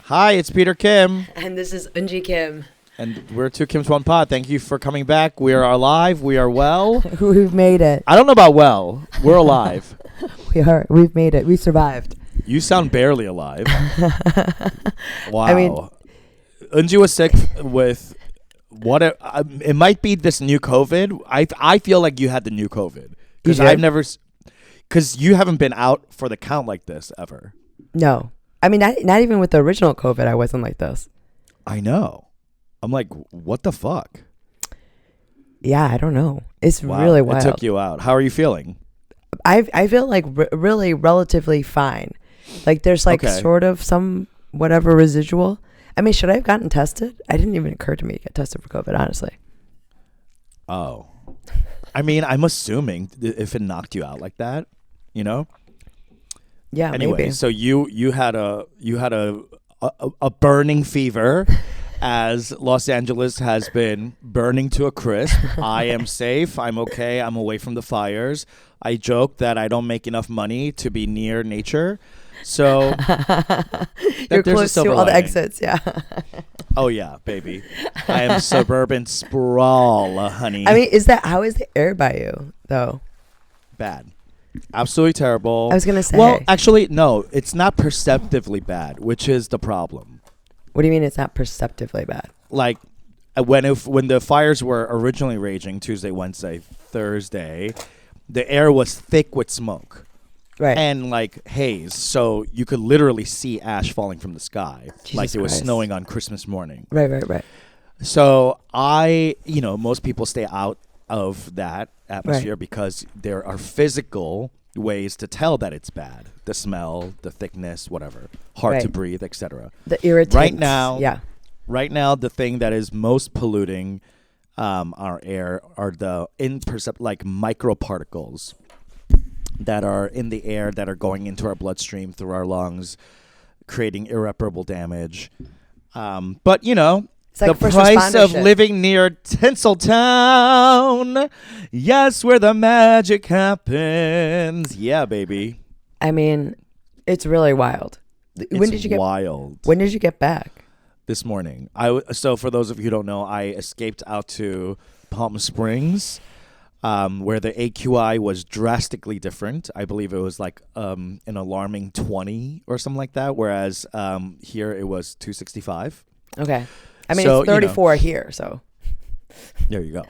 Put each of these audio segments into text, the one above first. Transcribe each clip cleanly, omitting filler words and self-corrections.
Hi, it's Peter Kim, And this is Unji Kim. and we're Two Kims One Pod. Thank you for coming back. We are alive. We are well. We've made it. I don't know about well. We're alive. We've made it. We survived. You sound barely alive. Wow. I mean- Unji was sick with what? It might be this new COVID. I feel like you had the new COVID because did? I've never. Because you haven't been out for the count like this ever. No. I mean, not even with the original COVID, I wasn't like this. I know. I'm like, what the fuck? Yeah, I don't know. It's Wow, really wild. It took you out. How are you feeling? I feel like really relatively fine. Like there's like Okay. sort of some whatever residual. I mean, should I have gotten tested? I didn't even occur to me to get tested for COVID, honestly. Oh. I mean, I'm assuming if it knocked you out like that, you know? Yeah, Anyway, maybe. so you had a burning fever as Los Angeles has been burning to a crisp. I am safe. I'm okay. I'm away from the fires. I joke that I don't make enough money to be near nature. So You're there's a close to silver all the lining. exits, yeah. Oh yeah, baby. I am suburban sprawl, honey. I mean, how is the air by you, though? Bad. Absolutely terrible. I was going to say. Well, actually, no. It's not perceptively bad, which is the problem. What do you mean it's not perceptively bad? Like when the fires were originally raging Tuesday, Wednesday, Thursday, the air was thick with smoke Right. and like haze, so you could literally see ash falling from the sky, Jesus like it was Christ. snowing on Christmas morning. Right. So most people stay out of that atmosphere because there are physical ways to tell that it's bad: the smell, the thickness, whatever, hard to Right. breathe, etc. The irritants. Right now- Yeah. Right now, the thing that is most polluting our air are the like microparticles that are in the air that are going into our bloodstream through our lungs, creating irreparable damage. But It's like the first price responder of shit. living near Tinseltown, yes, where the magic happens. Yeah, baby. I mean, it's really wild. When did you get? Wild. When did you get back? This morning. So for those of you who don't know, I escaped out to Palm Springs, where the AQI was drastically different. I believe it was like an alarming 20 or something like that, whereas here it was 265. Okay. I mean, So, it's 34 here, so. There you go.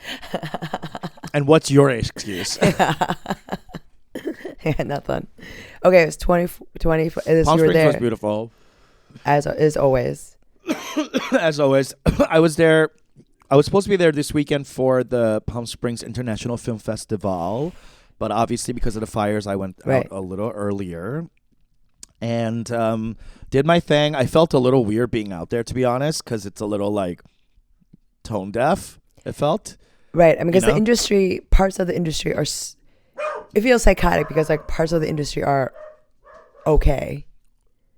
And what's your excuse? Yeah, nothing. Okay, it was 20. Palm You were Springs there was beautiful. as always. As always, I was there. I was supposed to be there this weekend for the Palm Springs International Film Festival, but obviously because of the fires, I went Right. out a little earlier and did my thing. I felt a little weird being out there, to be honest, because it's a little like tone deaf. It felt. Right. I mean, because You know? the industry, parts of the industry are. It feels psychotic because like parts of the industry are okay.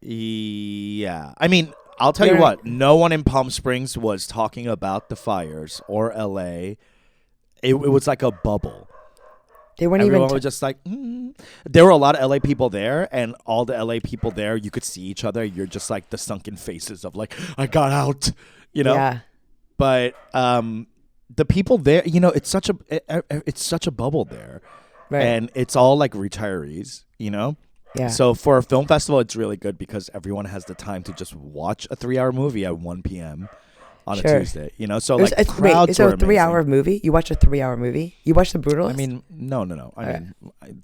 Yeah, I mean, I'll tell you You're- what. No one in Palm Springs was talking about the fires or LA. It was like a bubble. They weren't Everyone even. was just like, There were a lot of LA people there, and all the LA people there, you could see each other. You're just like the sunken faces of like, I got out, Yeah. But the people there, it's such a bubble there, Right. and it's all like retirees, Yeah. So for a film festival, it's really good because everyone has the time to just watch a 3-hour movie at 1 p.m. on Sure. a Tuesday. So It was- like it's, crowds wait, so were a 3-hour amazing. movie? You watched a 3-hour movie? You watched The Brutalist? I mean, no. I Okay. mean,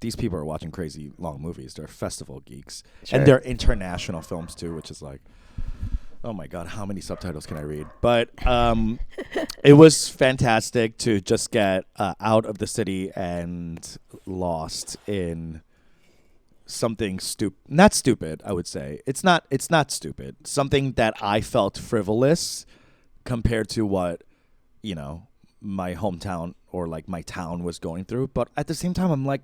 these people are watching crazy long movies. They're festival geeks. Sure. And they're international films, too, which is like, oh, my God, how many subtitles can I read? But it was fantastic to just get out of the city and lost in something not stupid, I would say. It's not stupid. Something that I felt frivolous compared to what, my hometown or like my town was going through. But at the same time, I'm like,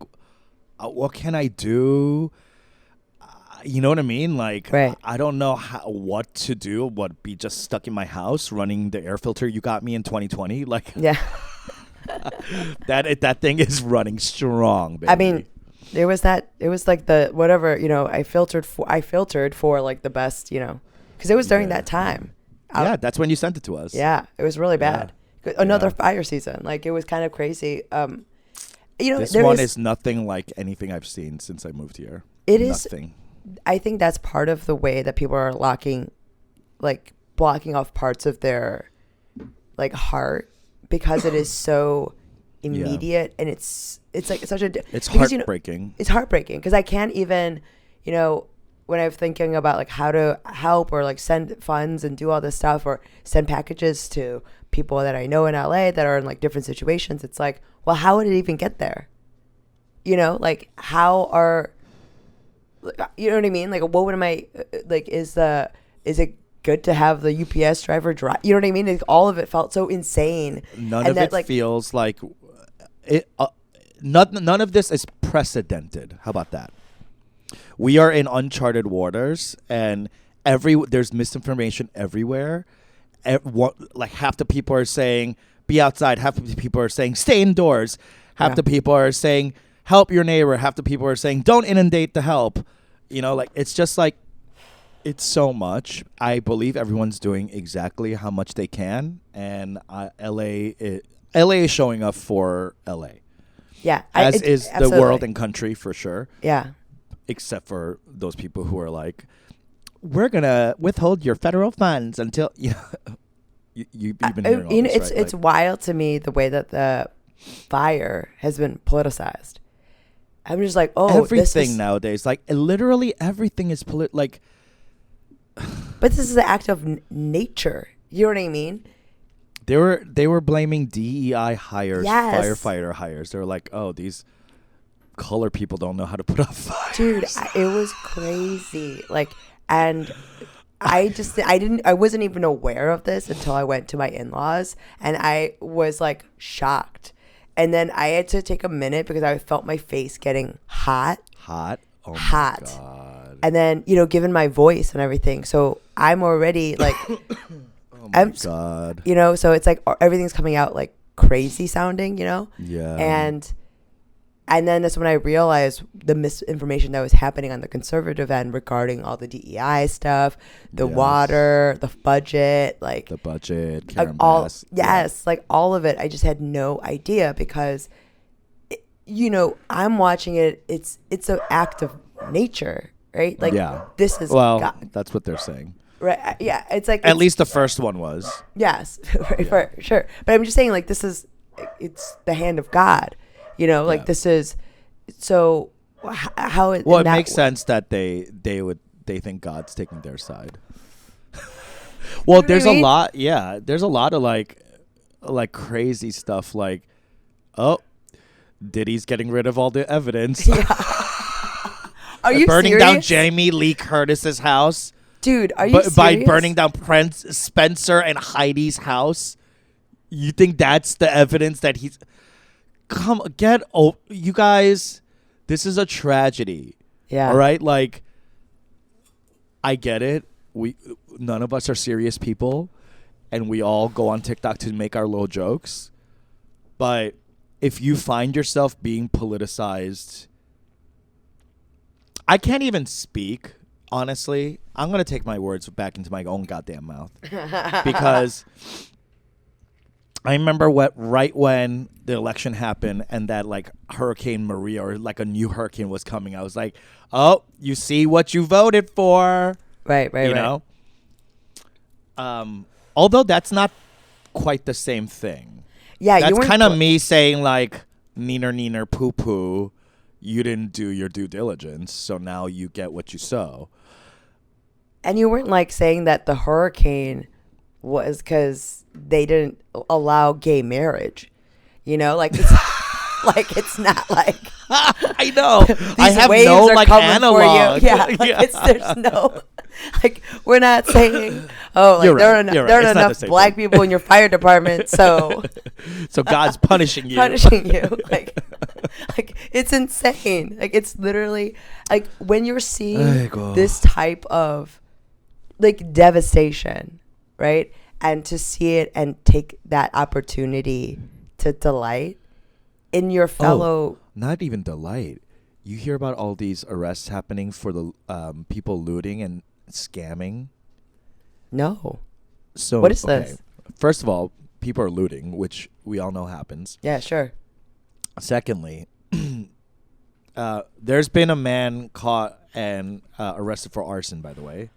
what can I do? You know what I mean? Like, Right. I don't know what to do. Be just stuck in my house running the air filter you got me in 2020? Like, Yeah. that thing is running strong, baby. I mean, it was like the whatever, I filtered for like the best, because because it was during Yeah. that time. Yeah, that's when you sent it to us. Yeah, it was really bad. Another Yeah. fire season. Like, it was kind of crazy. This there one is is nothing like anything I've seen since I moved here. It is. Nothing. I think that's part of the way that people are blocking off parts of their like heart, because it is so immediate, and it's like such a. It's because, heartbreaking. It's heartbreaking because I can't even, when I'm thinking about like how to help or like send funds and do all this stuff or send packages to people that I know in LA that are in like different situations, it's like, well, how would it even get there? Like how are, you know what I mean? Like, what would like, is it good to have the UPS driver drive? You know what I mean? Like, all of it felt so insane. None of it feels like it. None of this is precedented. How about that? We are in uncharted waters, and there's misinformation everywhere. Like half the people are saying be outside, half the people are saying stay indoors, half the people are saying help your neighbor, half the people are saying don't inundate the help. Like it's just like it's so much. I believe everyone's doing exactly how much they can, and LA is showing up for LA. Yeah, as is absolutely. the world and country for sure. Yeah. Except for those people who are like, we're gonna withhold your federal funds until you've been hearing all this, right? It's wild to me the way that the fire has been politicized. I'm just like, everything nowadays, like literally everything is like. But this is an act of nature. You know what I mean? They were blaming DEI hires, firefighter hires. They were like, oh, these color people don't know how to put out fires. Dude, it was crazy. Like, and I wasn't even aware of this until I went to my in-laws, and I was like shocked. And then I had to take a minute because I felt my face getting hot. Hot? Oh hot. My God. And then, given my voice and everything. So I'm already like, oh my God. So it's like everything's coming out like crazy sounding, Yeah. And then that's when I realized the misinformation that was happening on the conservative end regarding all the DEI stuff, the water, the budget, like the budget, Karen Bass. Yes, like all of it. I just had no idea because, I'm watching it. It's an act of nature, right? Like this is that's what they're saying. Right? Yeah, it's like at least the first one was. Yes, for sure. But I'm just saying, like it's the hand of God. This is so how it. Well, it makes sense that they think God's taking their side. Well, there's a lot. Yeah, there's a lot of like crazy stuff. Like, oh, Diddy's getting rid of all the evidence. Yeah. Are you burning serious? down Jamie Lee Curtis's house? Dude, are you serious? By burning down Spencer and Heidi's house? You think that's the evidence that he's? You guys, this is a tragedy. Yeah. All right, like I get it. None of us are serious people, and we all go on TikTok to make our little jokes. But if you find yourself being politicized, I can't even speak, honestly. I'm going to take my words back into my own goddamn mouth. Because I remember right when the election happened and that like Hurricane Maria or like a new hurricane was coming, I was like, oh, you see what you voted for. Right. You know? Although that's not quite the same thing. Yeah, that's kind of me saying like, neener, poo-poo. You didn't do your due diligence, so now you get what you sow. And you weren't like saying that the hurricane was because they didn't allow gay marriage, like it's like it's not like I know. I have waves no are like coming analog. For you. Yeah, like there's no like we're not saying like You're there right. are enough black people in your fire department, so God's punishing you. like it's insane. Like it's literally like when you're seeing this type of like devastation, right? And to see it and take that opportunity to delight in your fellow. Not even delight. You hear about all these arrests happening for the people looting and scamming. No. So What is this? First of all, people are looting, which we all know happens. Yeah, sure. Secondly, there's been a man caught and arrested for arson, by the way.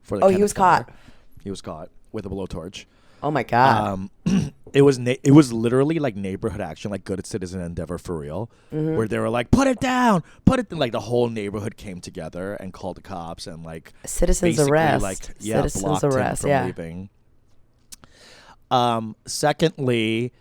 For the Oh, he Kenneth was fire. caught. He was caught with a blowtorch. Oh my God. It was literally like neighborhood action, like Good Citizen Endeavor for real, where they were like, put it down, put it. Like the whole neighborhood came together and called the cops and like Citizens basically, arrest. like Citizens blocked arrest. him from Yeah. leaving. Secondly,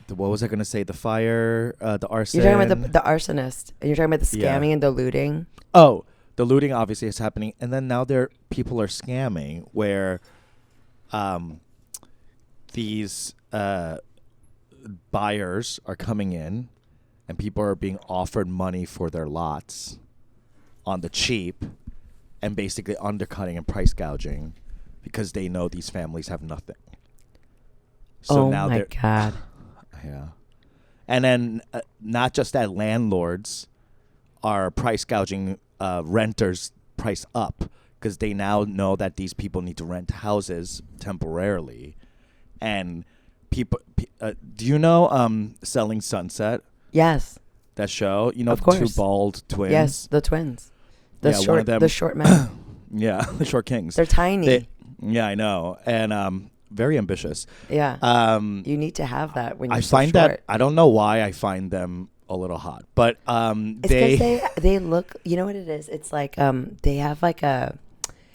what was I going to say? The fire, the arson. You're talking about the arsonist, and you're talking about the Yeah. scamming and the looting. Oh, the looting obviously is happening, and then now people are scamming where, these buyers are coming in, and people are being offered money for their lots, on the cheap, and basically undercutting and price gouging, because they know these families have nothing. So oh now my they're God. yeah, and then not just that, landlords are price gouging renters price up because they now know that these people need to rent houses temporarily, and people. Do you know Selling Sunset? Yes. That show, you know, Of the course. two bald twins. Yes. The twins. The Yeah, one short. of them- The short men. Yeah, the short kings. They're tiny. Yeah, I know, and very ambitious. yeah. You need to have that when you're I so find short. that I don't know why I find them a little hot, but It's because they look. You know what it is? It's like they have like a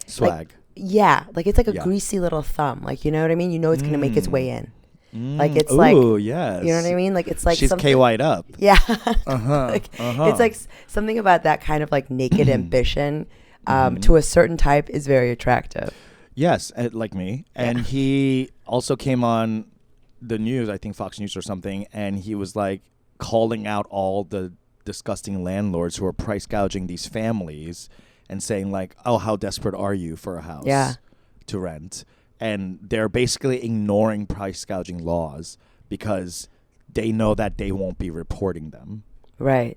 swag. like it's like a Yeah. greasy little thumb. Like, you know what I mean? You know it's gonna make its way in. Like it's Ooh, like, yes. you know what I mean? Like it's like She's something. KY'd up. Yeah. Uh-huh. It's like something about that kind of like naked ambition Mm-hmm. to a certain type is very attractive. Yes, like me. And he also came on the news, I think Fox News or something, and he was like calling out all the disgusting landlords who are price gouging these families and saying like, oh, how desperate are you for a house to rent? And they're basically ignoring price gouging laws because they know that they won't be reporting them. Right.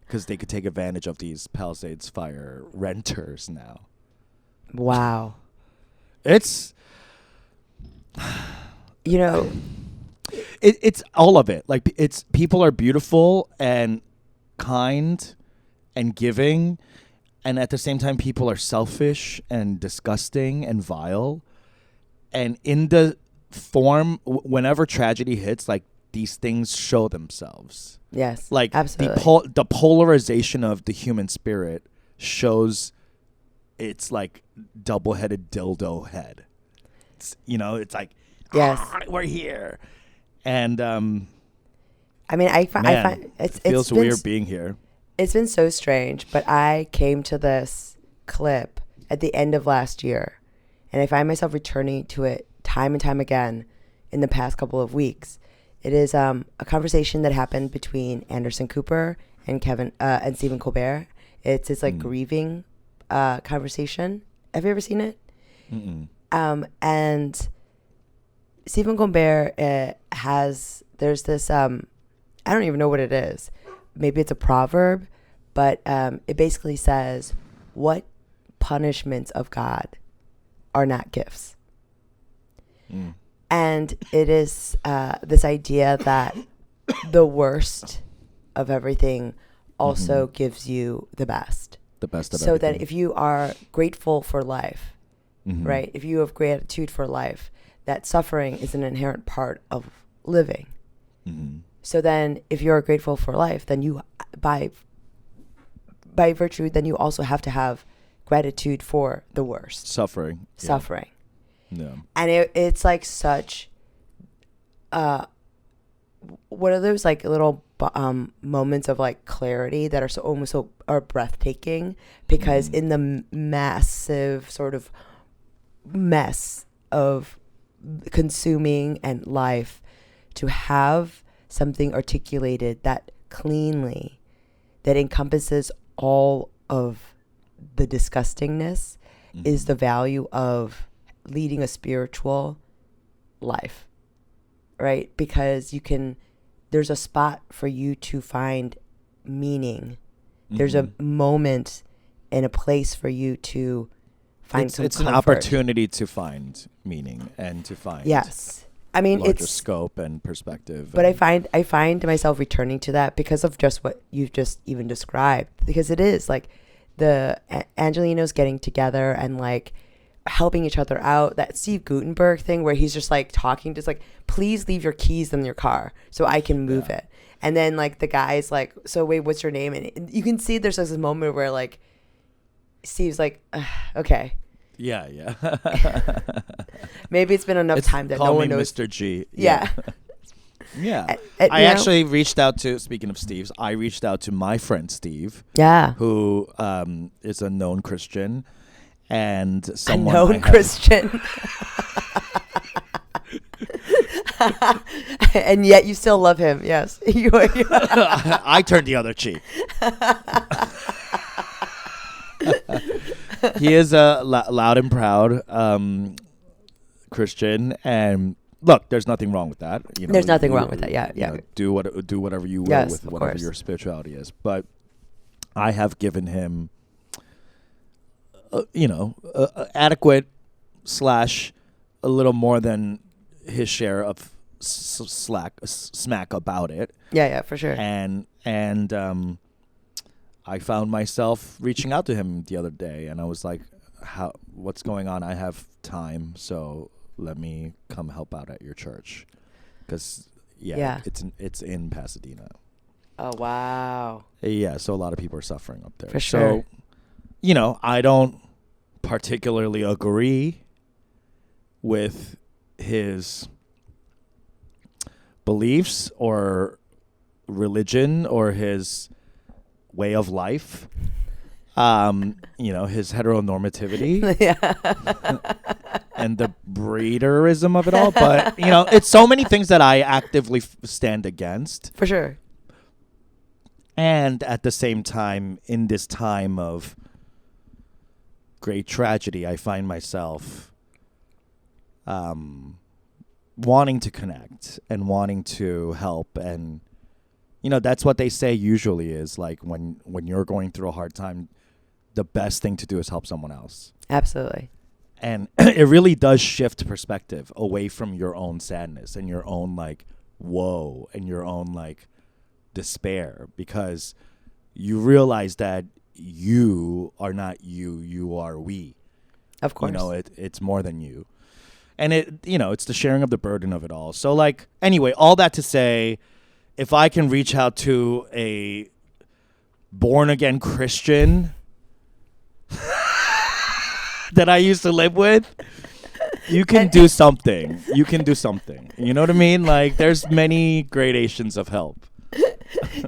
Because they could take advantage of these Palisades Fire renters now. Wow. It's it's all of it. Like it's people are beautiful and kind and giving, and at the same time people are selfish and disgusting and vile. And in the form, whenever tragedy hits, like these things show themselves. Yes. Like absolutely. the polarization of the human spirit shows its like double-headed dildo head. It's, it's like, Yes. we're here. And I mean, I find it feels weird being here. It's been so strange, but I came to this clip at the end of last year, and I find myself returning to it time and time again in the past couple of weeks. It is a conversation that happened between Anderson Cooper and and Stephen Colbert. It's this like grieving conversation. Have you ever seen it? Mm-mm. And Stephen Colbert there's this I don't even know what it is. Maybe it's a proverb, but it basically says, what punishments of God are not gifts? Mm. And it is this idea that the worst of everything also gives you the best. The best of so everything. that if you are grateful for life, Mhm. right? If you have gratitude for life, that suffering is an inherent part of living. Mhm. So then if you're grateful for life, then you, by virtue, then you also have to have gratitude for the worst. Suffering. Suffering. Yeah. And it's like such, what are those like little moments of like clarity that are almost breathtaking, because in the massive sort of mess of consuming and life, to have something articulated that cleanly, that encompasses all of the disgustingness, is the value of leading a spiritual life, right? Because there's a spot for you to find meaning. There's a moment and a place for you to find it's, some it's an comfort. opportunity to find meaning and to find Yes. I mean, larger it's scope and perspective. But I and find myself returning to that because of just what you've just even described. Because it is like the Angelinos getting together and like helping each other out. That Steve Gutenberg thing where he's just like talking, just like, please leave your keys in your car so I can move it. And then like the guy's like, so wait, what's your name? And you can see there's this moment where like Steve's like, okay. yeah. Maybe it's been enough time that call no me one knows. Mr. G. Yeah. Yeah. You I know? actually reached out to, speaking of Steve's, I reached out to my friend Steve, Yeah. who is a known Christian and A someone known Christian. And yet you still love him. Yes. I turned the other cheek. He is a loud and proud Christian, and look, there's nothing wrong with that. You know, There's nothing wrong with that. Yeah, you yeah. know, do whatever you will Yes, with of whatever course. your spirituality is. But I have given him, adequate / a little more than his share of smack about it. Yeah, for sure. And I found myself reaching out to him the other day, and I was like, what's going on? I have time, so let me come help out at your church. Because it's in Pasadena. Oh, wow. Yeah, so a lot of people are suffering up there. For sure. So, I don't particularly agree with his beliefs or religion or his way of life, his heteronormativity and the breederism of it all. But, it's so many things that I actively stand against. For sure. And at the same time, in this time of great tragedy, I find myself wanting to connect and wanting to help. And that's what they say usually is like when you're going through a hard time, the best thing to do is help someone else. Absolutely. And it really does shift perspective away from your own sadness and your own like woe and your own like despair, because you realize that you are not you are we. Of course. It's more than you. And it's the sharing of the burden of it all. So like, anyway, all that to say, if I can reach out to a born again Christian that I used to live with, you can do something. You can do something. You know what I mean? Like, there's many gradations of help.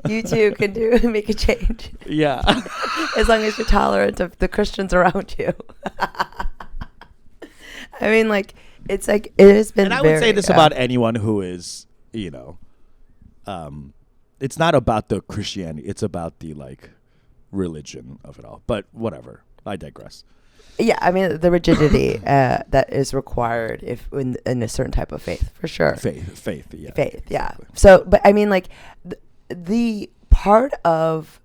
You too can make a change. Yeah. As long as you're tolerant of the Christians around you. I mean, like, it's like, it has been And I would say this about anyone who is, it's not about the Christianity. It's about the, like, religion of it all. But whatever. I digress. Yeah, I mean, the rigidity that is required in a certain type of faith, for sure. Faith, yeah. Faith, yeah. So, but I mean, like, the part of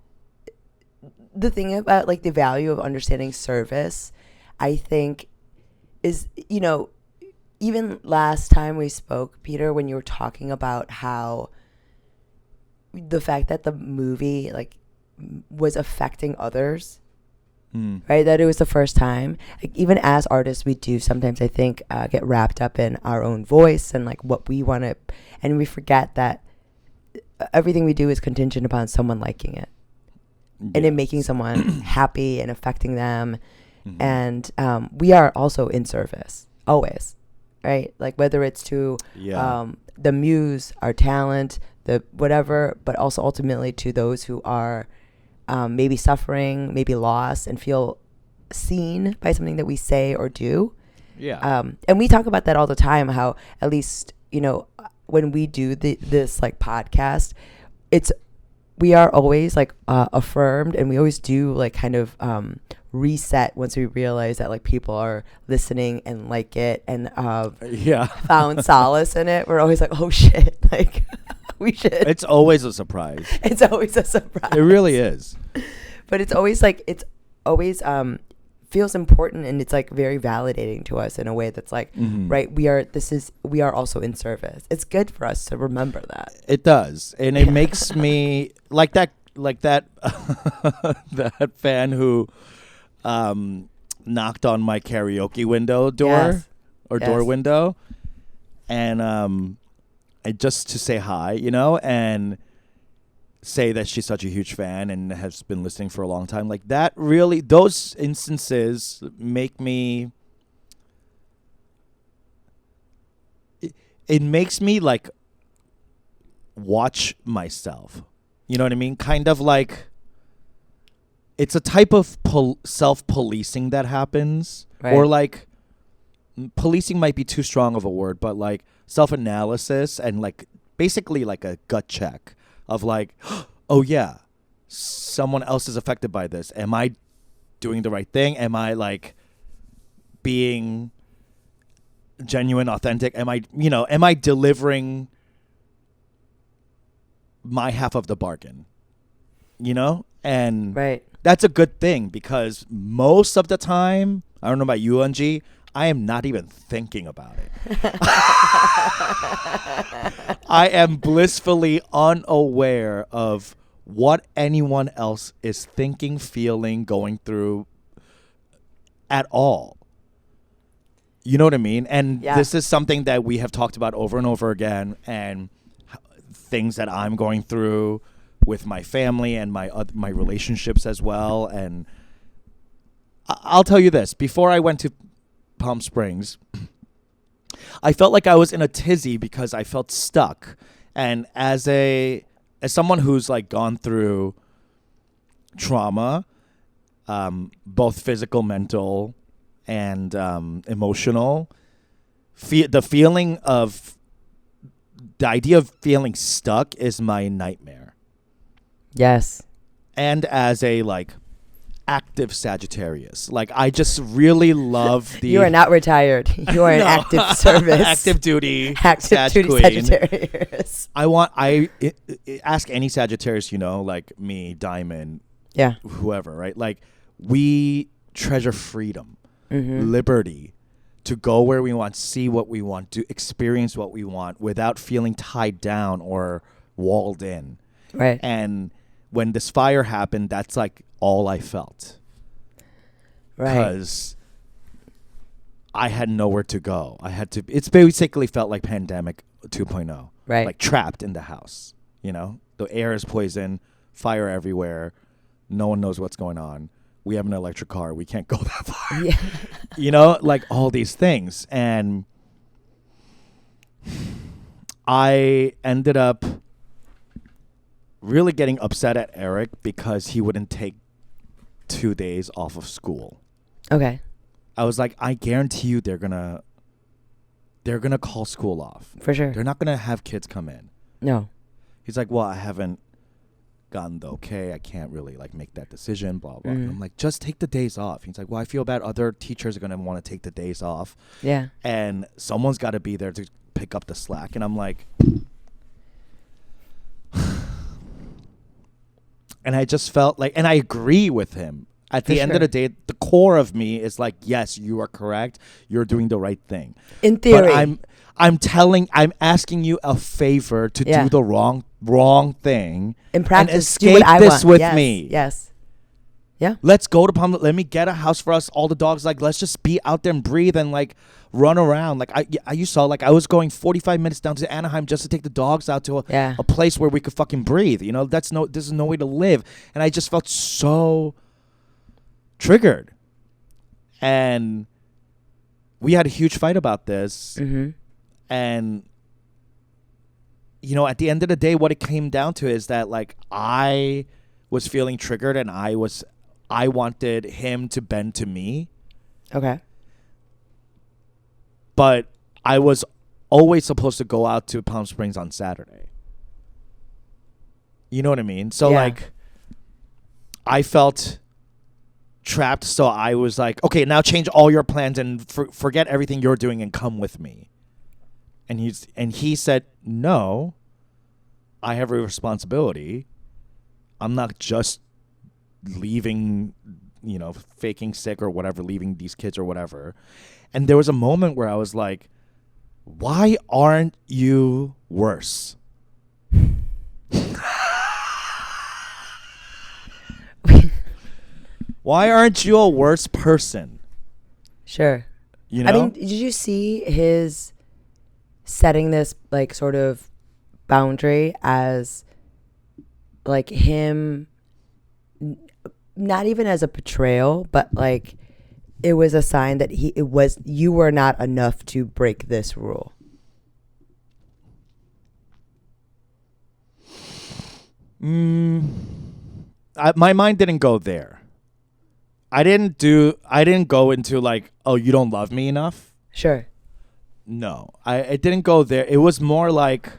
the thing about, like, the value of understanding service, I think, is, even last time we spoke, Peter, when you were talking about how the fact that the movie, like, was affecting others, right? That it was the first time. Like, even as artists, we do sometimes, I think, get wrapped up in our own voice and like what we want to, and we forget that everything we do is contingent upon someone liking it, and it making someone happy and affecting them. And we are also in service always, right? Like, whether it's to the muse, our talent, the whatever, but also ultimately to those who are maybe suffering, maybe lost, and feel seen by something that we say or do. Yeah. And we talk about that all the time, how at least, when we do this like podcast, we are always like affirmed, and we always do like kind of reset once we realize that like people are listening and like it and found solace in it. We're always like, oh shit, like we should. It's always a surprise. It's always a surprise. It really is. But it's always like always feels important, and it's like very validating to us in a way that's like, right, we are also in service. It's good for us to remember that. It does, and it makes me like that that fan who knocked on my karaoke window door Yes. or Yes. door window, and just to say hi, and say that she's such a huge fan and has been listening for a long time. Like that, really, those instances make me. It makes me like watch myself. You know what I mean? Kind of like it's a type of self-policing that happens, Right. or like policing might be too strong of a word, but like self-analysis and like basically like a gut check of like, oh yeah, someone else is affected by this. Am I doing the right thing? Am I like being genuine, authentic? Am I delivering my half of the bargain? And Right. that's a good thing, because most of the time, I don't know about you, Anji, I am not even thinking about it. I am blissfully unaware of what anyone else is thinking, feeling, going through at all. You know what I mean? And Yeah. this is something that we have talked about over and over again, and things that I'm going through with my family and my relationships as well. And I'll tell you this: before I went to Palm Springs, I felt like I was in a tizzy because I felt stuck. And as someone who's like gone through trauma, both physical, mental, and emotional, the idea of feeling stuck is my nightmare. Yes. And as a like active Sagittarius, like I just really love the You are not retired. You are in No. active service. active duty, Active Sag duty queen. Sagittarius. Ask any Sagittarius, like me, Diamond, Yeah. whoever, right? Like we treasure freedom, Mm-hmm. liberty, to go where we want, see what we want, to experience what we want without feeling tied down or walled in. Right. And when this fire happened, that's like all I felt. Right. Because I had nowhere to go. It's basically felt like Pandemic 2.0. Right. Like trapped in the house. The air is poison, fire everywhere. No one knows what's going on. We have an electric car. We can't go that far. Yeah. Like all these things. And I ended up really getting upset at Eric because he wouldn't take 2 days off of school. Okay. I was like, I guarantee you they're gonna call school off. For sure. They're not gonna have kids come in. No. He's like, well, I haven't gotten the okay. I can't really like make that decision, blah, blah. And I'm like, just take the days off. He's like, well, I feel bad. Other teachers are gonna want to take the days off. Yeah. And someone's got to be there to pick up the slack. And I'm like, and I just felt like, and I agree with him. At the end of the day, the core of me is like, yes, you are correct. You're doing the right thing. In theory. But I'm asking you a favor to do the wrong thing. In practice, and do what escape I this want. with Yes. me. Yes. Yeah. Let's go to Palm. Let me get a house for us. All the dogs. Like, let's just be out there and breathe and like run around. Like you saw, like I was going 45 minutes down to Anaheim just to take the dogs out to a place where we could fucking breathe. This is no way to live. And I just felt so triggered. And we had a huge fight about this. Mm-hmm. And at the end of the day, what it came down to is that like I was feeling triggered, and I wanted him to bend to me. Okay. But I was always supposed to go out to Palm Springs on Saturday. You know what I mean? So like I felt trapped, so I was like, okay, now change all your plans and forget everything you're doing and come with me. And he said, no, I have a responsibility. I'm not just leaving, faking sick or whatever, leaving these kids or whatever. And there was a moment where I was like, why aren't you worse? Why aren't you a worse person? Sure. You know? I mean, did you see his setting this like sort of boundary as like him, not even as a betrayal, but like it was a sign that you were not enough to break this rule. My mind didn't go there. I didn't go into like, oh, you don't love me enough. Sure. No, I didn't go there. It was more like,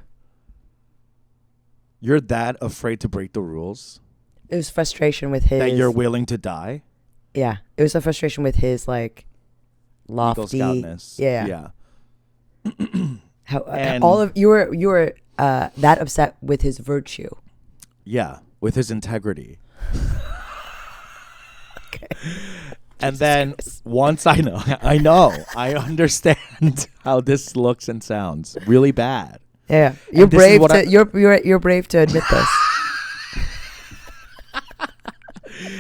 you're that afraid to break the rules It was frustration with his. that you're willing to die. Yeah, it was a frustration with his like lofty. Eagle Scoutness. Yeah. How And- all of you were that upset with his virtue. Yeah, with his integrity. Okay. And then once I understand how this looks and sounds really bad. Yeah, you're And this is brave what to you're brave to admit this.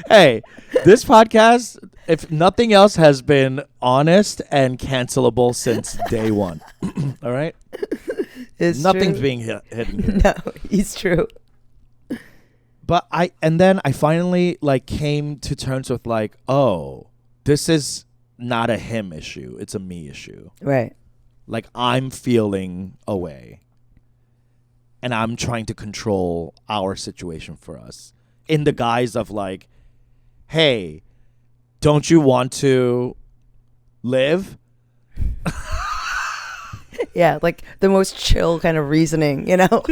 Hey, this podcast, if nothing else, has been honest and cancelable since day one. All right? It's Nothing's true. being hidden here. No, he's true. But I finally like came to terms with like, oh, this is not a him issue. It's a me issue. Right. Like, I'm feeling away. And I'm trying to control our situation for us in the guise of like, hey, don't you want to live? Yeah, like the most chill kind of reasoning, you know?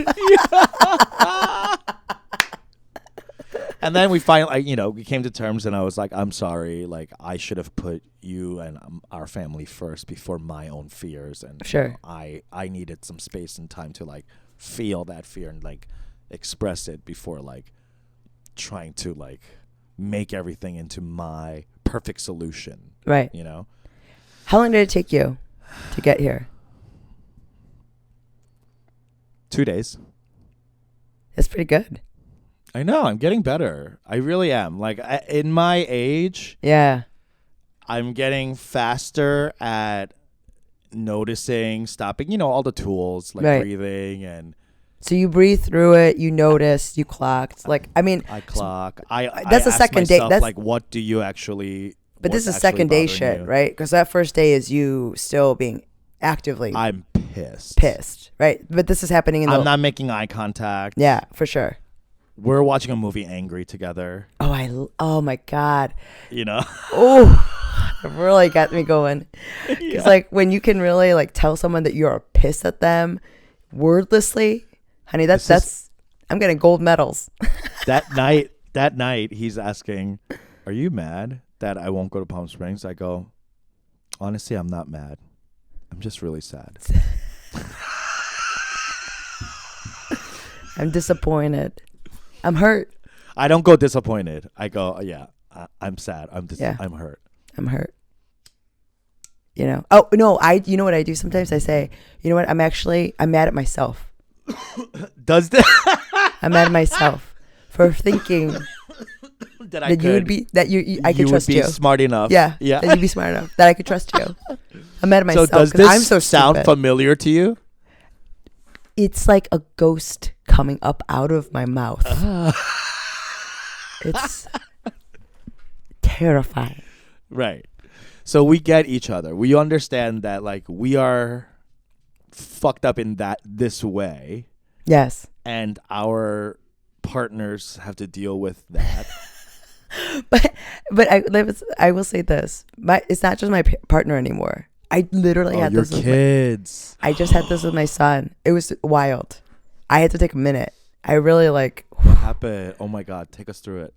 And then we finally, we came to terms, and I was like, I'm sorry. Like, I should have put you and our family first before my own fears. And Sure. I needed some space and time to like feel that fear and like express it before like trying to like make everything into my perfect solution. Right. You know? How long did it take you to get here? 2 days. That's pretty good. I know. I'm getting better. I really am. Like, in my age, Yeah. I'm getting faster at noticing, stopping, all the tools like Right. breathing, and So you breathe through it, you noticed, you clocked. Like, I mean, I clock. I That's a ask second day- myself, that's- like, what do you actually? but this what's is second day actually shit, bothering you? right? Because that first day is you still being actively I'm pissed. pissed, right? But this is happening in the. I'm not making eye contact. Yeah, for sure. We're watching a movie angry together. Oh my God. Oh, It really got me going. It's like when you can really like tell someone that you're pissed at them wordlessly, honey, that's I'm getting gold medals. that night he's asking, "Are you mad that I won't go to Palm Springs?" I go, "Honestly, I'm not mad. I'm just really sad." I'm disappointed. I'm hurt. I don't go disappointed. I go, "Yeah, I'm sad. Yeah. I'm hurt." I'm hurt. Oh no, you know what I do sometimes? I say, you know what? I'm mad at myself. Does that? I'm mad at myself for thinking that you would be I could trust you. you. Would be smart enough. Yeah, Yeah. that you'd be smart enough that I could trust you. I'm mad at So myself does because this I'm so sound stupid. familiar to you? It's like a ghost coming up out of my mouth. It's terrifying. Right. So we get each other. We understand that like we are fucked up in this way, Yes. and our partners have to deal with that. But I will say this. It's not just my partner anymore. I literally had your this with kids. I just had this with my son. It was wild. I had to take a minute. I really like. What happened? Oh my God, take us through it.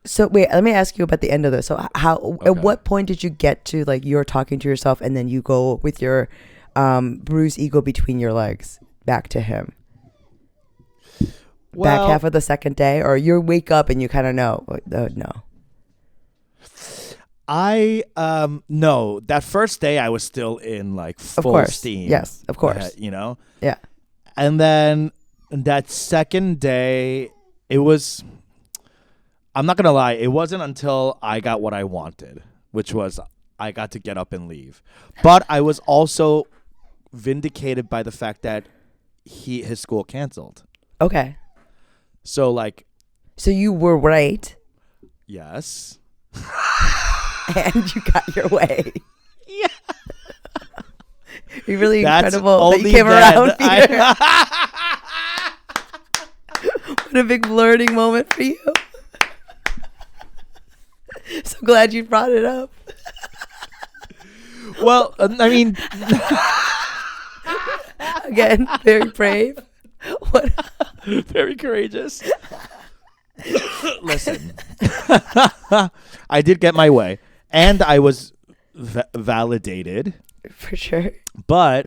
So wait, let me ask you about the end of this. So at Okay. what point did you get to like you're talking to yourself and then you go with your bruised ego between your legs back to him? Back half of the second day, or you wake up and you kind of know? No. No, that first day I was still in like Of full course. steam. Yes, of course. You know? Yeah. And then that second day, it was, I'm not going to lie, it wasn't until I got what I wanted, which was I got to get up and leave. But I was also vindicated by the fact that his school canceled. Okay. So like, So you were right, yes. and you got your way. Yeah. You're really That's incredible that you only came then around, Peter. What a big learning moment for you. So glad you brought it up. Well, I mean, Again, very brave. What? very courageous. Listen, I did get my way, and I was validated. For sure. But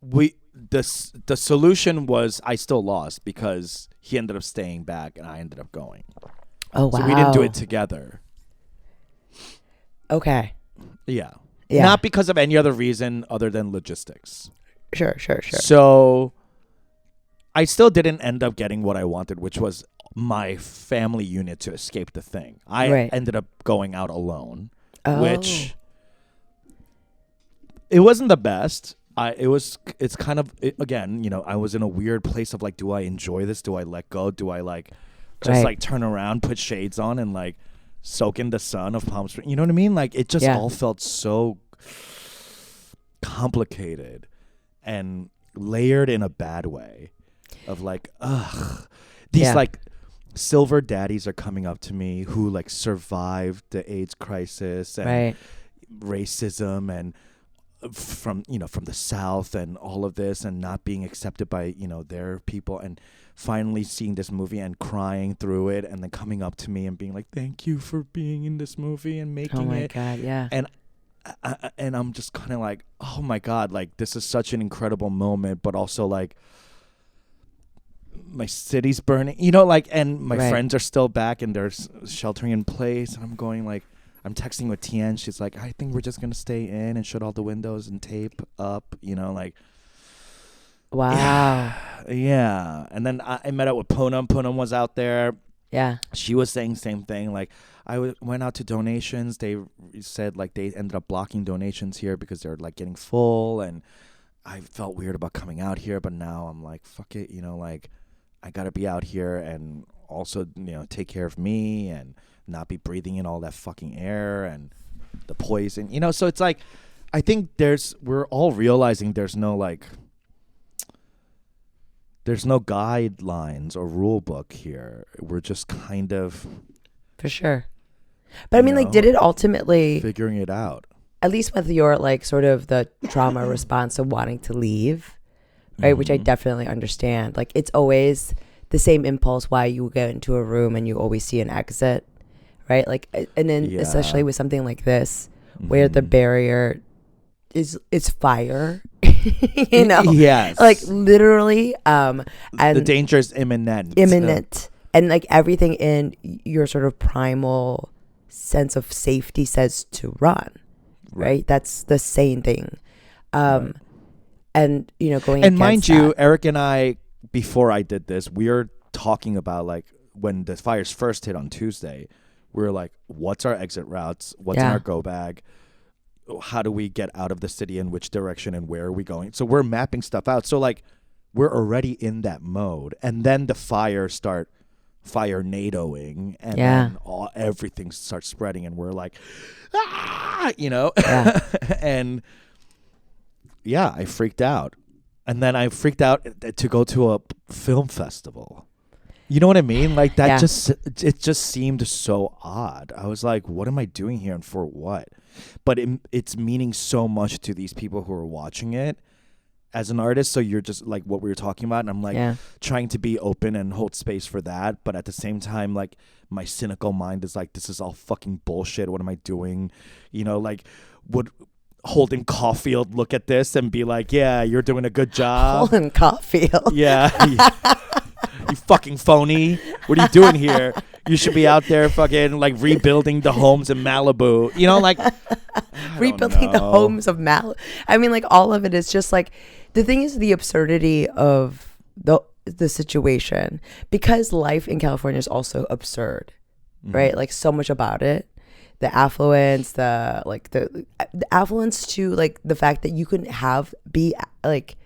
the solution was I still lost because he ended up staying back and I ended up going. Oh, wow. So we didn't do it together. Okay. Yeah. Yeah. Not because of any other reason other than logistics. Sure. So I still didn't end up getting what I wanted, which was my family unit to escape the thing. I ended up going out alone, which it wasn't the best. It's kind of, again, you know, I was in a weird place of like, do I enjoy this? Do I let go? Do I like just like turn around, put shades on and like soak in the sun of Palm Springs? You know what I mean? Like it just all felt so complicated and layered in a bad way of like, these like silver daddies are coming up to me who like survived the AIDS crisis and racism and from the South and all of this and not being accepted by, you know, their people, and finally seeing this movie and crying through it and then coming up to me and being like, thank you for being in this movie and making it. Oh my God, yeah. And I'm just kind of like, oh my God, like this is such an incredible moment, but also like my city's burning, you know, like, and my friends are still back and they're sheltering in place, and I'm going like, I'm texting with Tien. She's like, I think we're just going to stay in and shut all the windows and tape up, you know, like. Wow. Yeah. And then I met up with Poonam. Poonam was out there. Yeah. She was saying the same thing. Like, I went out to donations. They said, like, they ended up blocking donations here because they're, like, getting full. And I felt weird about coming out here. But now I'm like, fuck it. You know, like, I got to be out here and also, you know, take care of me and not be breathing in all that fucking air and the poison, you know. So it's like, I think we're all realizing there's no guidelines or rule book here. We're just kind of, for sure. But I mean, like, did it ultimately figuring it out? At least with your like sort of the trauma response of wanting to leave, right? Which I definitely understand. Like, it's always the same impulse why you go into a room and you always see an exit. Right, like, and then especially with something like this, where the barrier is fire, you know, like literally, and the danger is imminent, and like everything in your sort of primal sense of safety says to run, right? That's the sane thing, and you know, going and mind you, Eric and I, before I did this, we were talking about like when the fires first hit on Tuesday. We're like, what's our exit routes? What's in our go bag? How do we get out of the city? In which direction and where are we going? So we're mapping stuff out. So like, we're already in that mode. And then the fire NATOing, and then everything starts spreading, and we're like, you know, and I freaked out. And then I freaked out to go to a film festival. You know what I mean? Like that it just seemed so odd. I was like, what am I doing here and for what? But it's meaning so much to these people who are watching it as an artist. So you're just like what we were talking about. And I'm like trying to be open and hold space for that. But at the same time, like my cynical mind is like, this is all fucking bullshit. What am I doing? You know, like would Holden Caulfield look at this and be like, yeah, you're doing a good job. Holden Caulfield. Yeah. You fucking phony. What are you doing here? You should be out there fucking like rebuilding the homes in Malibu. You know, like Rebuilding the homes of I mean, like all of it is just like the thing is the absurdity of the situation, because life in California is also absurd, right? Like so much about it, the affluence, the affluence to like the fact that you can be like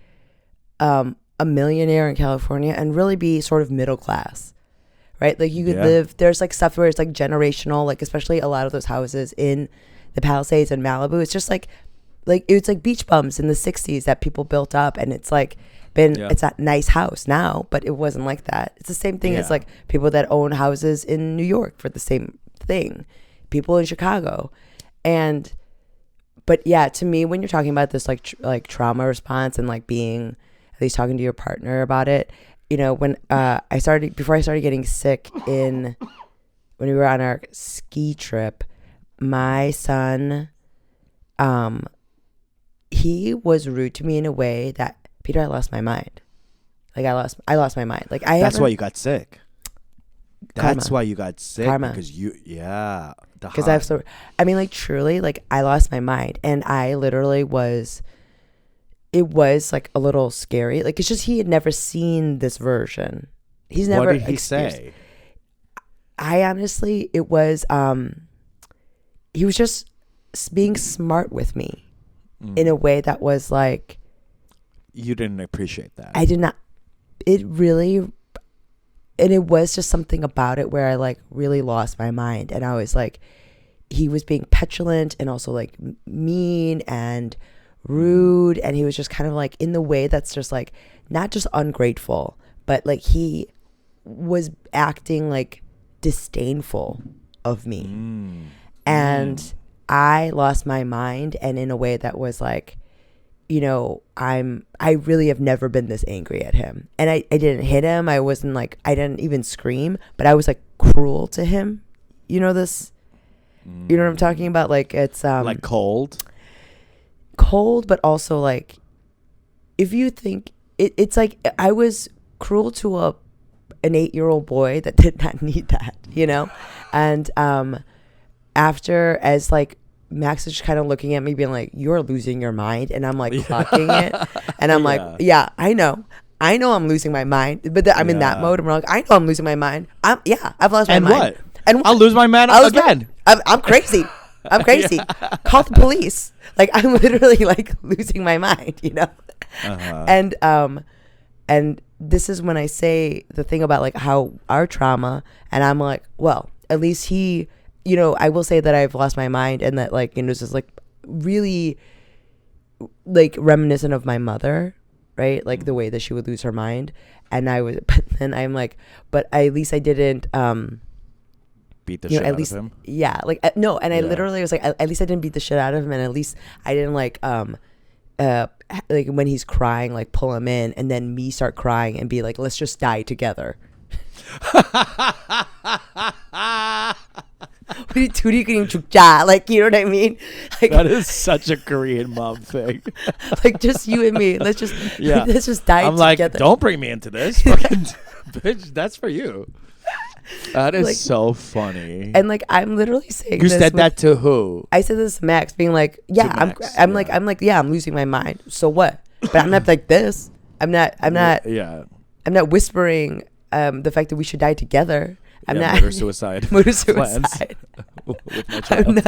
a millionaire in California and really be sort of middle class, right? Like you could live, there's like stuff where it's like generational, like especially a lot of those houses in the Palisades and Malibu, it's just like it's like beach bums in the 60s that people built up, and it's like it's that nice house now, but it wasn't like that. It's the same thing as like people that own houses in New York for the same thing, people in Chicago. But yeah, to me, when you're talking about this like trauma response and like being at least talking to your partner about it, you know, when before I started getting sick when we were on our ski trip, my son, he was rude to me in a way that, Peter, I lost my mind. Like I lost my mind. Like that's why you got sick. Karma. That's why you got sick. Karma. Because because I have I mean, like truly, like I lost my mind, and I literally was. It was like a little scary. Like it's just he had never seen this version. He's never. What did he say? I honestly, it was. He was just being smart with me, in a way that was like. You didn't appreciate that. I did not. It really, and it was just something about it where I like really lost my mind, and I was like, he was being petulant and also like mean and rude, and he was just kind of like in the way that's just like not just ungrateful, but like he was acting like disdainful of me. And I lost my mind, and in a way that was like, you know, I really have never been this angry at him. And I didn't hit him. I wasn't like, I didn't even scream, but I was like cruel to him. You know this? You know what I'm talking about? Like it's like cold, but also like, if you think it's like I was cruel to an 8-year-old boy that did not need that, you know? And after, as like Max is kind of looking at me being like, you're losing your mind, and I'm like clocking it, and I'm like, yeah, I know I'm losing my mind, but I'm in that mode, and we're like, I know I'm losing my mind. I've lost my mind. And I'll lose my mind again. I'm crazy. I'm crazy. Call the police. Like I'm literally like losing my mind, you know. And this is when I say the thing about like how our trauma, and I'm like, well, at least he, you know, I will say that I've lost my mind, and that like, you know, this is like really like reminiscent of my mother, right? Like the way that she would lose her mind. And but then I'm like, but at least I didn't beat the shit out of him. Yeah, like no, and I literally was like, at least I didn't beat the shit out of him, and at least I didn't like like when he's crying, like pull him in, and then me start crying and be like, let's just die together. Like, you know what I mean? Like, that is such a Korean mom thing. Like just you and me. Let's just die together. I'm like, don't bring me into this. Fucking bitch, that's for you. That is like, so funny. And like I'm literally saying, you said that to who? I said this to Max, being like, yeah, I'm like, yeah, I'm losing my mind. So what? But I'm not like this. I'm not whispering the fact that we should die together. I'm not murder suicide. With my child.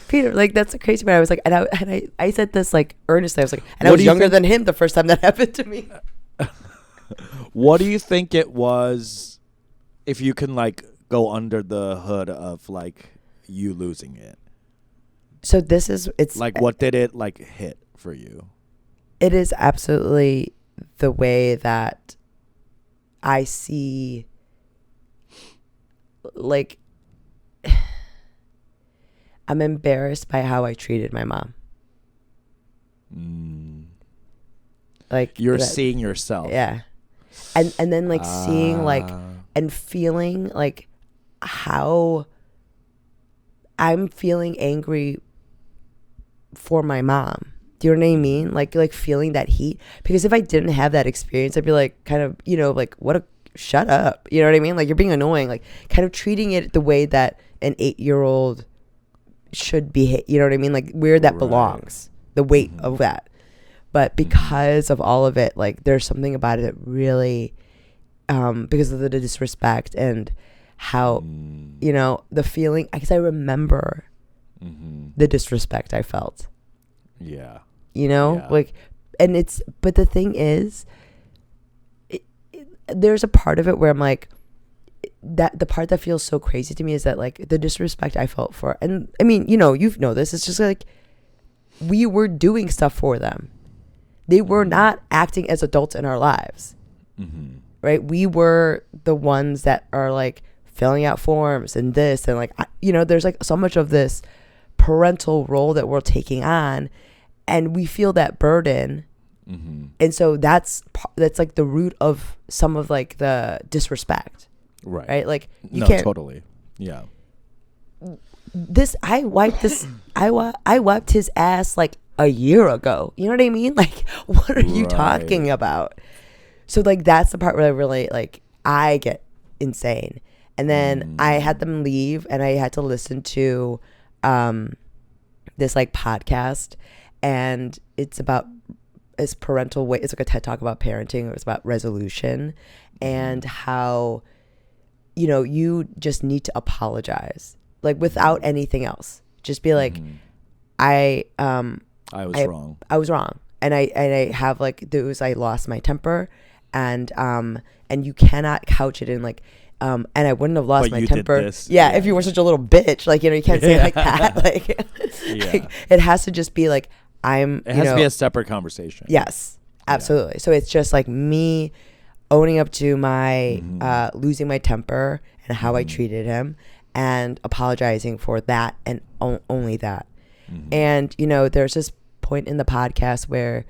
Peter, like that's the crazy part. I was like, and I said this like earnestly. I was like, and I was younger than him the first time that happened to me. What do you think it was, if you can like go under the hood of like you losing it? So it's like, what did it like hit for you? It is absolutely the way that I see, like, I'm embarrassed by how I treated my mom. Like you're seeing yourself. Yeah. And then like seeing like and feeling like how I'm feeling angry for my mom. Do you know what I mean? Like feeling that heat. Because if I didn't have that experience, I'd be like kind of, you know, like what a shut up. You know what I mean? Like, you're being annoying. Like, kind of treating it the way that an 8-year-old should be. You know what I mean? Like, where that belongs, the weight of that. But because of all of it, like, there's something about it that really, because of the disrespect and how, you know, the feeling, because I remember the disrespect I felt. Yeah. You know, like, and but the thing is, there's a part of it where I'm like, that the part that feels so crazy to me is that, like, the disrespect I felt for, and I mean, you know this, it's just like, we were doing stuff for them. They were not acting as adults in our lives, right? We were the ones that are, like, filling out forms and this, and, like, you know, there's, like, so much of this parental role that we're taking on, and we feel that burden. And so that's like the root of some of, like, the disrespect, right? Like, you can't totally. Yeah. I wiped his ass like a year ago. You know what I mean? Like, what are you talking about? So, like, that's the part where I really, like, I get insane. And then I had them leave, and I had to listen to this, like, podcast, and it's about his parental way. It's like a TED Talk about parenting. It was about resolution and how, you know, you just need to apologize, like, without anything else. Just be like, I was wrong. I was wrong, and I have, like, I lost my temper, and you cannot couch it in, like, and I wouldn't have lost my temper. Yeah, if you were such a little bitch, like, you know, you can't say it like that. Like, like, it has to just be like, it has to be a separate conversation. Yes, absolutely. Yeah. So it's just like me owning up to my losing my temper and how I treated him, and apologizing for that, and only that. And, you know, there's this point in the podcast where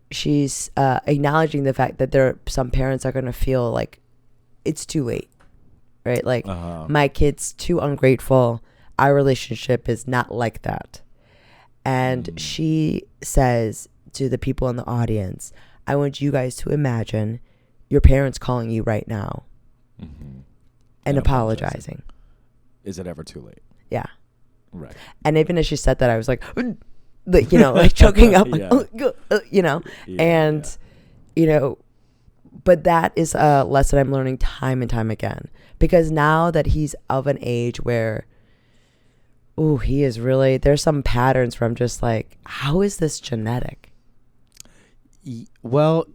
she's acknowledging the fact that some parents are going to feel like it's too late, right? Like, my kid's too ungrateful. Our relationship is not like that. And she says to the people in the audience, I want you guys to imagine your parents calling you right now and apologizing. Is it ever too late? Yeah. Right. And even as she said that, I was like, you know, like, choking up, like, you know, and, you know, but that is a lesson I'm learning time and time again, because now that he's of an age where, he is really, there's some patterns where I'm just like, how is this genetic? Well,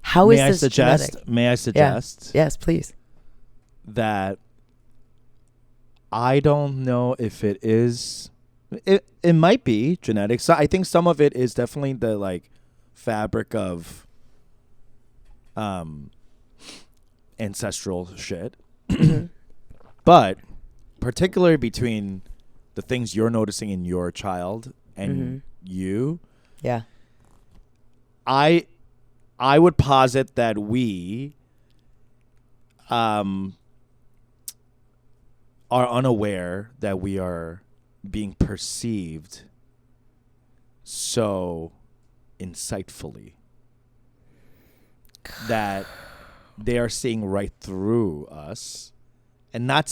how is this genetic? May I suggest? Yeah. Yes, please. That I don't know if it is. It might be genetic. So I think some of it is definitely the, like, fabric of ancestral shit. But particularly between the things you're noticing in your child and you, I would posit that we are unaware that we are being perceived so insightfully that they are seeing right through us, and not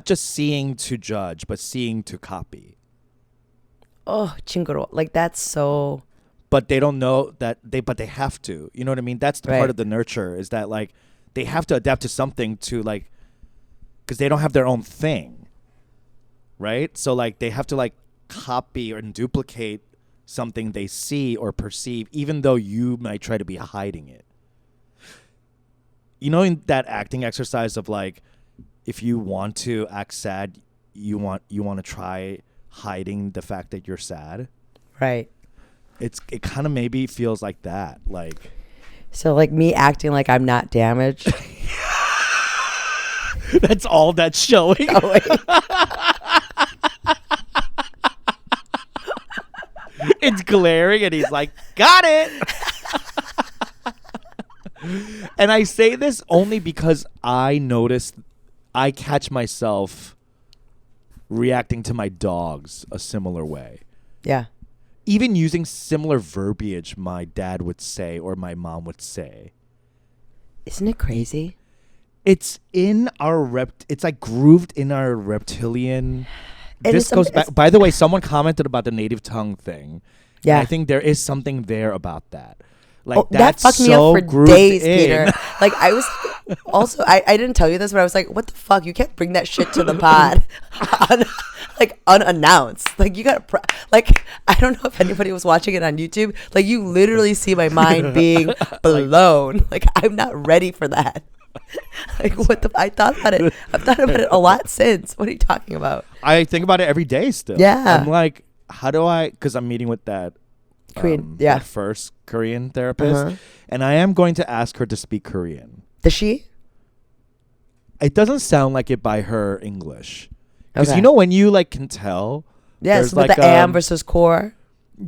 just seeing to judge, but seeing to copy. Oh, chingoro. Like, that's so... But they don't know that but they have to. You know what I mean? That's the part of the nurture, is that, like, they have to adapt to something to, like, because they don't have their own thing, right? So, like, they have to, like, copy or duplicate something they see or perceive, even though you might try to be hiding it. You know, in that acting exercise of, like, if you want to act sad, you want to try hiding the fact that you're sad. Right. It kind of maybe feels like that, like. So, like, me acting like I'm not damaged. That's all that's showing. Oh, wait. It's glaring, and he's like, got it. And I say this only because I catch myself reacting to my dogs a similar way. Yeah. Even using similar verbiage my dad would say or my mom would say. Isn't it crazy? It's in our it's like grooved in our reptilian. And This it's goes it's- back. By the way, someone commented about the native tongue thing. Yeah. And I think there is something there about that. Like Oh, that that's fucked me so up for grooved days, in. Peter. Like I was also, I didn't tell you this, but I was like, what the fuck? You can't bring that shit to the pod, like unannounced. Like you gotta, like I don't know if anybody was watching it on YouTube. Like you literally see my mind being blown. Like I'm not ready for that. Like what the? I thought about it. I've thought about it a lot since. What are you talking about? I think about it every day still. Yeah. I'm like, how do I? Because I'm meeting with that Korean, yeah. that first Korean therapist, Uh-huh. and I am going to ask her to speak Korean. Does she? It doesn't sound like it by her English, because Okay. you know when you like can tell. Yes, there's with like, the am versus core.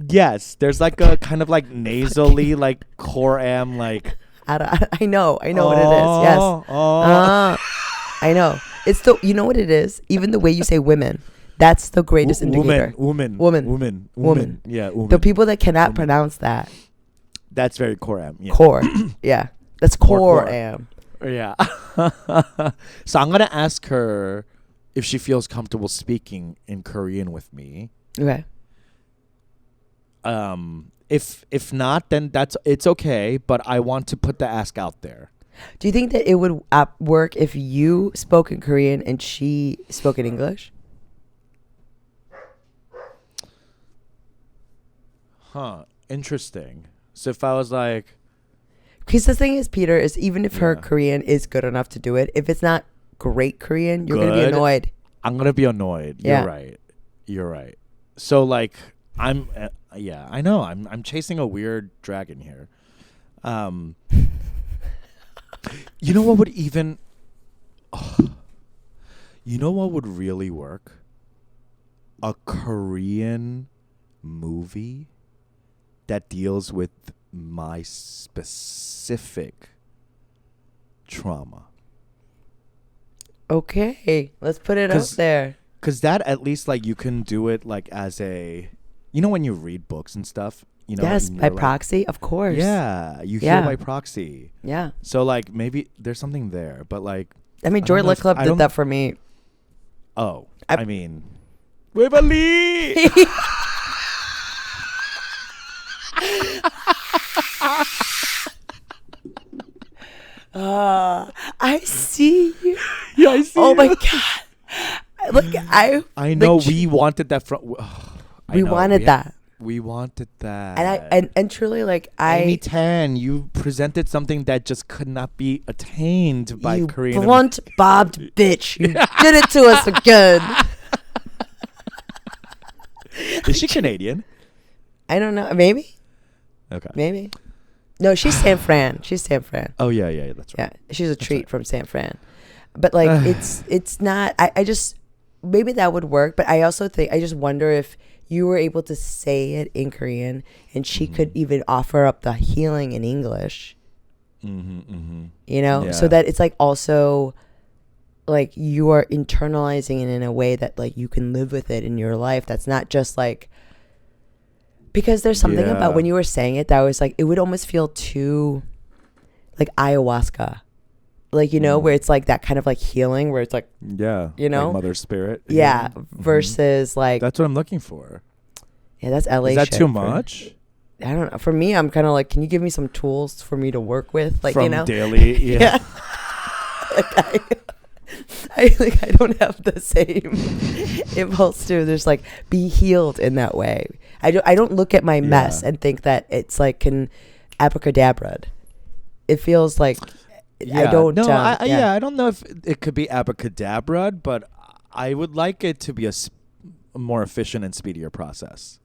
Yes, there's like a kind of like nasally like core am like. I know what it is. Yes. I know. It's the, you know what it is? Even the way you say women, that's the greatest indicator. Woman. Yeah, woman. The people that cannot pronounce that. That's very core am. Yeah. Core. Yeah. That's core Core. am. Yeah. So I'm gonna ask her if she feels comfortable speaking in Korean with me. Okay. If not, then it's okay. But I want to put the ask out there. Do you think that it would work if you spoke in Korean and she spoke in English? Huh. Interesting. So if I was like, Because the thing is, Peter, is even if her Yeah. Korean is good enough to do it, if it's not great Korean, you're going to be Good. annoyed. I'm gonna be annoyed. Yeah. You're right. You're right. So like I'm yeah, I know. I'm chasing a weird dragon here. You know what would even you know what would really work? A Korean movie that deals with my specific trauma. Okay. Let's put it out 'Cause- there. Cause that at least like you can do it like as a, you know when you read books and stuff, you know. Yes, and by you're like- proxy, of course. Yeah, you Yeah. hear by proxy. Yeah. So like maybe there's something there, but like I mean, I Joy don't know Lit if- Club I did don't- that for me. oh, I- I mean, Waverly. I see you. Yeah, I see. Oh my god! Look, I know like, we wanted that from. we wanted that, We wanted that. and truly, like Amy Tan, you presented something that just could not be attained by you Korean. blunt bobbed bitch, you did it to us again. Is she Canadian? I don't know. Maybe. Okay. No, she's San Fran. She's San Fran. Oh yeah, that's Yeah, right. she's a treat from San Fran. But like, it's not. I just maybe that would work. But I also think I just wonder if you were able to say it in Korean and she could even offer up the healing in English. You know, so Yeah. that it's like also like you are internalizing it in a way that like you can live with it in your life. That's not just like, because there's something Yeah. about when you were saying it that was like, it would almost feel too like ayahuasca, like, you know, where it's like that kind of like healing where it's like, Yeah. You know? like Mother Spirit. yeah, versus like, That's what I'm looking for. yeah, that's LA Is that shit too for- much? I don't know. For me, I'm kind of like, can you give me some tools for me to work with? Like, From you know, daily. Yeah. I don't have the same impulse to just like be healed in that way. I don't look at my mess Yeah. and think that it's like can abracadabra. It feels like I don't. No, yeah. I don't know if it could be abracadabra, but I would like it to be a more efficient and speedier process.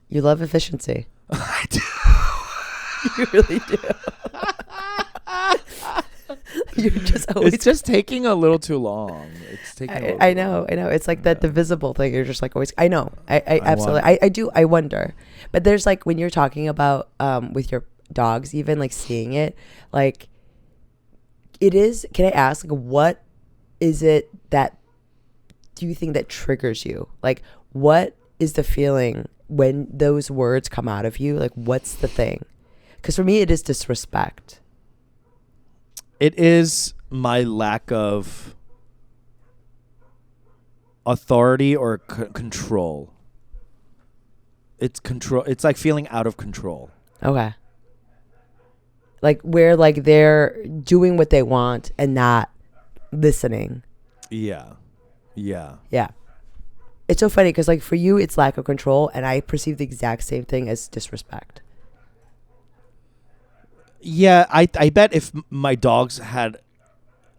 You love efficiency. I do. You really do. You're just always. It's just taking a little too long. It's taking. a little I too know. long. It's like that divisible thing. You're just like always. I know. I absolutely. want- I do. I wonder. But there's like when you're talking about with your dogs, even like seeing it, like it is. Can I ask, like, what is it that do you think that triggers you? Like, what is the feeling when those words come out of you? Like, what's the thing? Because for me, it is disrespect. It is my lack of authority or control. It's control. It's like feeling out of control. Okay. Like where like they're doing what they want and not listening. Yeah. Yeah. Yeah. It's so funny because like for you it's lack of control, and I perceive the exact same thing as disrespect. Yeah, I bet if my dogs had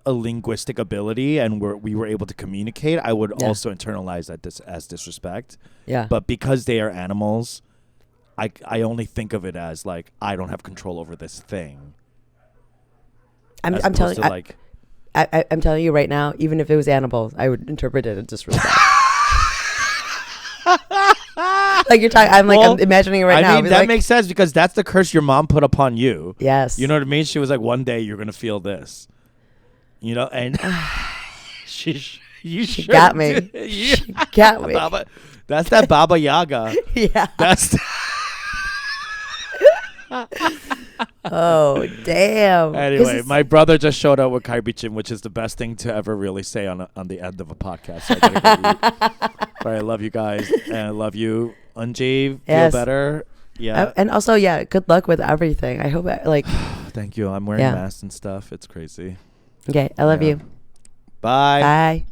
a linguistic ability and we were able to communicate, I would also internalize that as disrespect. Yeah. But because they are animals, I only think of it as like I don't have control over this thing. I'm telling I'm telling you right now, even if it was animals, I would interpret it as disrespect. Like you're talking, I'm imagining it right now. I mean, that makes sense because that's the curse your mom put upon you. Yes. You know what I mean? She was like, one day you're gonna feel this. You know, and she got me. She got me. That's that Baba Yaga. Yeah. That's. Oh damn! Anyway, my brother just showed up with Kaibichin, which is the best thing to ever really say on the end of a podcast. So I gotta go eat. But I love you guys, and I love you, Unji. Feel better. Yeah. And also, good luck with everything. I hope Thank you. I'm wearing masks and stuff. It's crazy. Okay, I love you. Bye. Bye.